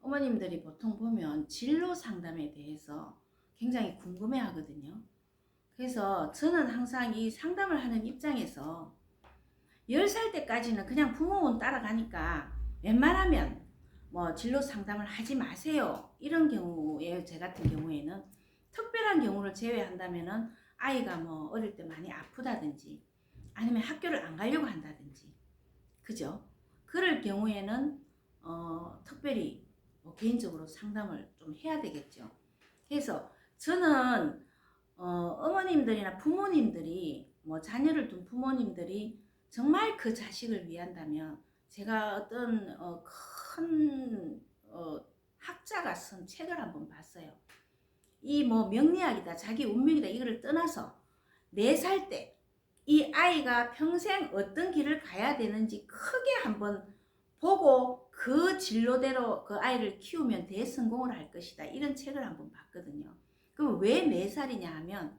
어머님들이 보통 보면 진로 상담에 대해서 굉장히 궁금해 하거든요. 그래서 저는 항상 이 상담을 하는 입장에서 10살 때까지는 그냥 부모운 따라가니까 웬만하면 뭐 진로 상담을 하지 마세요. 이런 경우에, 제 같은 경우에는 특별한 경우를 제외한다면은 아이가 뭐 어릴 때 많이 아프다든지 아니면 학교를 안 가려고 한다든지, 그죠? 그럴 경우에는 특별히 뭐 개인적으로 상담을 좀 해야 되겠죠. 그래서 저는 어머님들이나 부모님들이, 뭐 자녀를 둔 부모님들이 정말 그 자식을 위한다면, 제가 어떤 큰 학자가 쓴 책을 한번 봤어요. 이 뭐 명리학이다, 자기 운명이다, 이거를 떠나서 4살 때 이 아이가 평생 어떤 길을 가야 되는지 크게 한번 보고 그 진로대로 그 아이를 키우면 대성공을 할 것이다, 이런 책을 한번 봤거든요. 그럼 왜 4살이냐 하면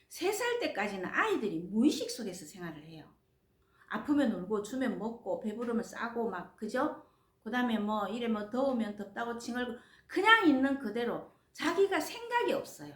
3살 때까지는 아이들이 무의식 속에서 생활을 해요. 아프면 울고 주면 먹고 배부르면 싸고 막, 그죠? 그 다음에 뭐 이래 뭐 더우면 덥다고 칭얼고 그냥 있는 그대로 자기가 생각이 없어요.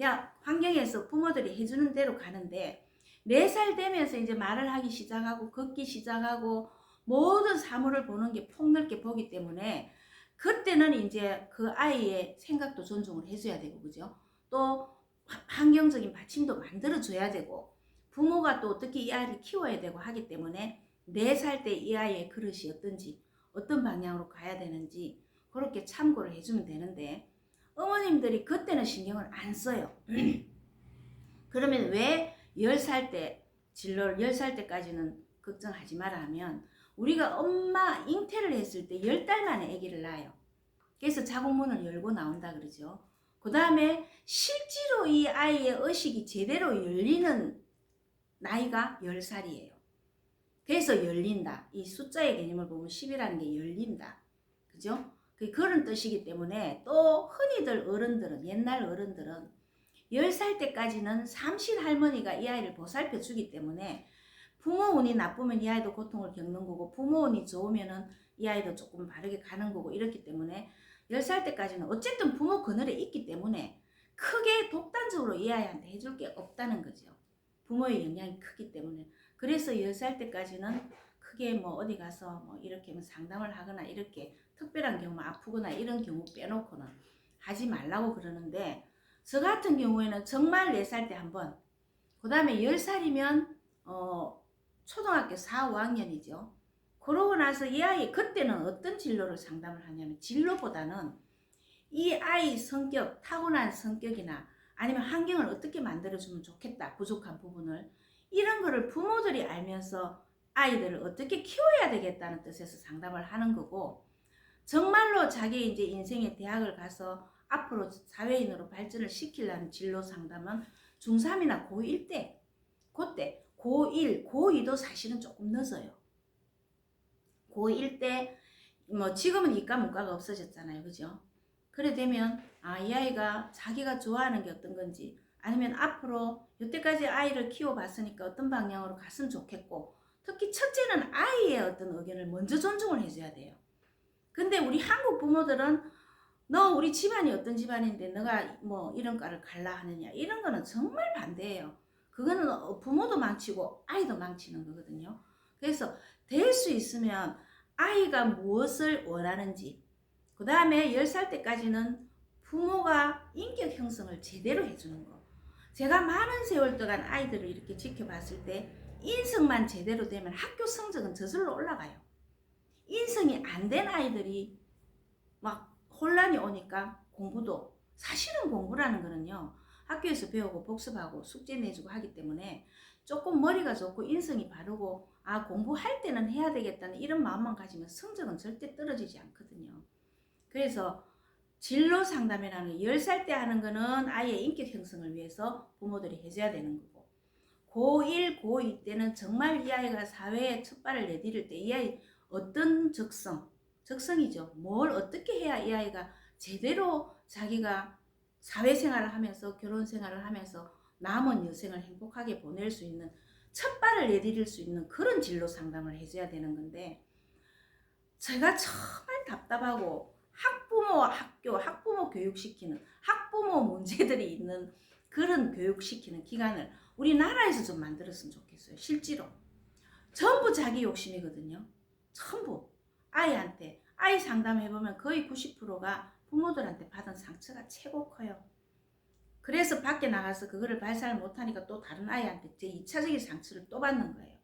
야, 환경에서 부모들이 해주는 대로 가는데 4살 되면서 이제 말을 하기 시작하고 걷기 시작하고 모든 사물을 보는 게 폭넓게 보기 때문에 그때는 이제 그 아이의 생각도 존중을 해줘야 되고, 그죠? 또 환경적인 받침도 만들어줘야 되고, 부모가 또 어떻게 이 아이를 키워야 되고 하기 때문에 4살 때 이 아이의 그릇이 어떤지, 어떤 방향으로 가야 되는지 그렇게 참고를 해주면 되는데, 어머님들이 그때는 신경을 안 써요. 그러면 왜 10살 때 진로를 10살 때까지는 걱정하지 마라 하면, 우리가 엄마 잉태를 했을 때 10달 만에 아기를 낳아요. 그래서 자궁문을 열고 나온다 그러죠. 그 다음에 실제로 이 아이의 의식이 제대로 열리는 나이가 10살이에요. 그래서 열린다. 이 숫자의 개념을 보면 10이라는 게 열린다. 그죠? 그런 뜻이기 때문에, 또 흔히들 어른들은, 옛날 어른들은 10살 때까지는 삼실 할머니가 이 아이를 보살펴 주기 때문에 부모 운이 나쁘면 이 아이도 고통을 겪는 거고, 부모 운이 좋으면은 이 아이도 조금 바르게 가는 거고, 이렇기 때문에 10살 때까지는 어쨌든 부모 그늘에 있기 때문에 크게 독단적으로 이 아이한테 해줄 게 없다는 거죠. 부모의 영향이 크기 때문에. 그래서 10살 때까지는 크게 뭐 어디 가서 뭐 이렇게 뭐 상담을 하거나 이렇게 특별한 경우, 아프거나 이런 경우 빼놓고는 하지 말라고 그러는데, 저 같은 경우에는 정말 4살 때 한 번, 그 다음에 10살이면 초등학교 4, 5학년이죠. 그러고 나서 이 아이, 그때는 어떤 진로를 상담을 하냐면, 진로보다는 이 아이 성격, 타고난 성격이나 아니면 환경을 어떻게 만들어주면 좋겠다, 부족한 부분을, 이런 거를 부모들이 알면서 아이들을 어떻게 키워야 되겠다는 뜻에서 상담을 하는 거고, 정말로 자기 이제 인생의 대학을 가서 앞으로 사회인으로 발전을 시키려는 진로 상담은 중3이나 고1 때, 그때 고1, 고2도 사실은 조금 늦어요. 고1 때, 뭐 지금은 이과 문과가 없어졌잖아요, 그죠? 그래 되면 이 아이가 자기가 좋아하는 게 어떤 건지, 아니면 앞으로 여태까지 아이를 키워봤으니까 어떤 방향으로 갔으면 좋겠고, 특히 첫째는 아이의 어떤 의견을 먼저 존중을 해줘야 돼요. 근데 우리 한국 부모들은 너 우리 집안이 어떤 집안인데 너가 뭐 이런 과를 갈라 하느냐, 이런 거는 정말 반대예요. 그거는 부모도 망치고 아이도 망치는 거거든요. 그래서 될 수 있으면 아이가 무엇을 원하는지, 그 다음에 10살 때까지는 부모가 인격 형성을 제대로 해주는 거. 제가 많은 세월 동안 아이들을 이렇게 지켜봤을 때 인성만 제대로 되면 학교 성적은 저절로 올라가요. 인성이 안 된 아이들이 막 혼란이 오니까 공부도, 사실은 공부라는 거는요, 학교에서 배우고 복습하고 숙제 내주고 하기 때문에 조금 머리가 좋고 인성이 바르고 공부할 때는 해야 되겠다는 이런 마음만 가지면 성적은 절대 떨어지지 않거든요. 그래서 진로 상담이라는 10살 때 하는 거는 아이의 인격 형성을 위해서 부모들이 해줘야 되는 거고, 고1, 고2 때는 정말 이 아이가 사회에 첫 발을 내디딜 때 이 아이 어떤 적성이죠. 뭘 어떻게 해야 이 아이가 제대로 자기가 사회생활을 하면서 결혼생활을 하면서 남은 여생을 행복하게 보낼 수 있는, 첫 발을 내디딜 수 있는 그런 진로 상담을 해줘야 되는 건데, 제가 정말 답답하고 학부모 학교, 학부모 교육시키는 학부모 문제들이 있는 그런 교육시키는 기관을 우리나라에서 좀 만들었으면 좋겠어요. 실제로 전부 자기 욕심이거든요. 전부 아이한테 아이 상담해보면 거의 90%가 부모들한테 받은 상처가 최고 커요. 그래서 밖에 나가서 그거를 발산을 못하니까 또 다른 아이한테 제 2차적인 상처를 또 받는 거예요.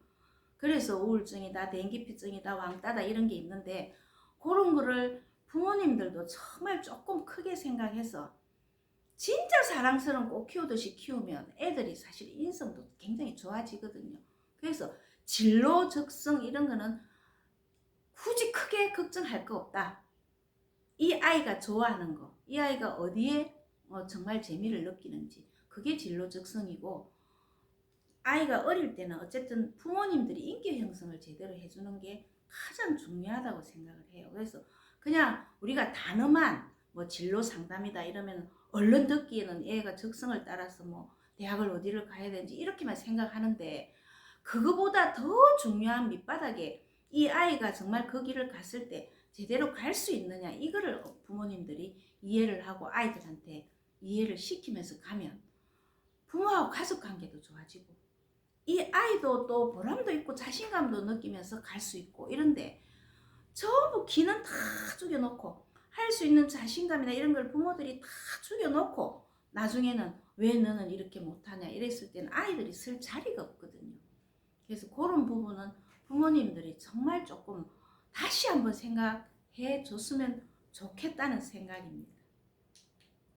그래서 우울증이다, 대인기피증이다, 왕따다 이런 게 있는데 그런 거를 부모님들도 정말 조금 크게 생각해서 진짜 사랑스러운 꽃 키우듯이 키우면 애들이 사실 인성도 굉장히 좋아지거든요. 그래서 진로, 적성 이런 거는 굳이 크게 걱정할 거 없다. 이 아이가 좋아하는 거, 이 아이가 어디에 정말 재미를 느끼는지 그게 진로, 적성이고 아이가 어릴 때는 어쨌든 부모님들이 인격 형성을 제대로 해주는 게 가장 중요하다고 생각을 해요. 그래서 그냥 우리가 단어만 뭐 진로 상담이다 이러면 얼른 듣기에는 애가 적성을 따라서 뭐 대학을 어디를 가야 되는지 이렇게만 생각하는데 그거보다 더 중요한 밑바닥에 이 아이가 정말 그 길을 갔을 때 제대로 갈 수 있느냐 이거를 부모님들이 이해를 하고 아이들한테 이해를 시키면서 가면 부모하고 가족 관계도 좋아지고 이 아이도 또 보람도 있고 자신감도 느끼면서 갈 수 있고 이런데 전부 기는 다 죽여놓고 할 수 있는 자신감이나 이런 걸 부모들이 다 죽여놓고 나중에는 왜 너는 이렇게 못하냐 이랬을 때는 아이들이 쓸 자리가 없거든요. 그래서 그런 부분은 부모님들이 정말 조금 다시 한번 생각해 줬으면 좋겠다는 생각입니다.